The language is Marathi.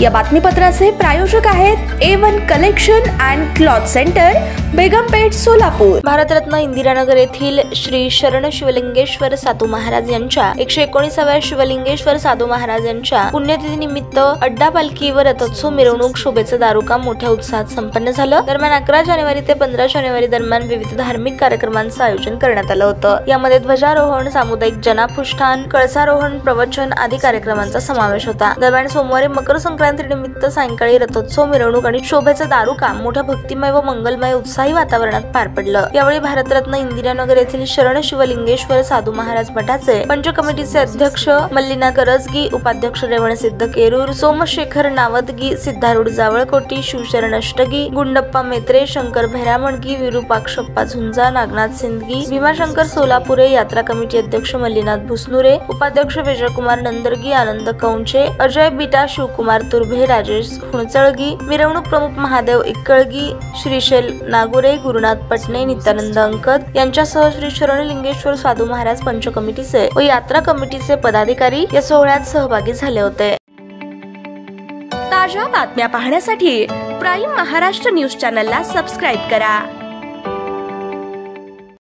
या बातमीपत्राचे प्रायोजक आहेत A1 collection and cloth centre, बेगमपेठ, Solapur. Bharat Ratna Indiranagar येथील श्री शरण शिवलिंगेश्वर साधू महाराज यांच्या 119व्या शिवलिंगेश्वर साधू महाराज यांच्या पुण्यतिथी निमित्त अड्डा पालखी व रथोत्सव मिरवणूक शोभेचं दारुकाम मोठ्या उत्साहात संपन्न झालं। दरम्यान 11 जानेवारी ते 15 जानेवारी दरम्यान विविध धार्मिक कार्यक्रमांचं आयोजन करण्यात आलं होतं। यामध्ये ध्वजारोहण, सामुदायिक जनापुष्ठान, कळसारोहण, प्रवचन आदी कार्यक्रमांचा समावेश होता। दरम्यान सोमवारी मकर संक्रांती निमित्त सायंकाळी रथोत्सव मिरवणूक आणि शोभेचं दारुकाम मोठ्या भक्तिमय व मंगलमय उत्साही वातावरणात पार पडलं। यावेळी भारतरत्न इंदिरानगर येथील शरण शिवलिंगेश्वर साधू महाराज मठाचे पंच कमिटीचे अध्यक्ष मल्लिनाथ करजगी, उपाध्यक्ष रेवणसिद्ध केरूर, सोमशेखर नावदगी, सिद्धारूढ जावळकोटी, शिवशरण अष्टगी, गुंडप्पा मेत्रे, शंकर भैरामणगी, विरूपाक्षप्पा झुंजा, नागनाथ सिंदगी, भीमाशंकर सोलापुरे, यात्रा कमिटी अध्यक्ष मल्लिनाथ भुसनुरे, उपाध्यक्ष विजयकुमार नंदरगी, आनंद कौंचे, अजय बिटा, शिवकुमार तुर्भे, राजेश हुणचळगी, मिरवणूक प्रमुख महादेव इक्कळगी, श्रीशैल नागुरे, गुरुनाथ पटणे, नित्यानंद अंकद यांच्यासह श्री शरणलिंगेश्वर साधू महाराज पंच कमिटीचे व यात्रा कमिटीचे पदाधिकारी या सोहळ्यात सहभागी झाले होते। ताज्या बातम्या पाहण्यासाठी प्राईम महाराष्ट्र न्यूज चॅनलला सबस्क्राईब करा।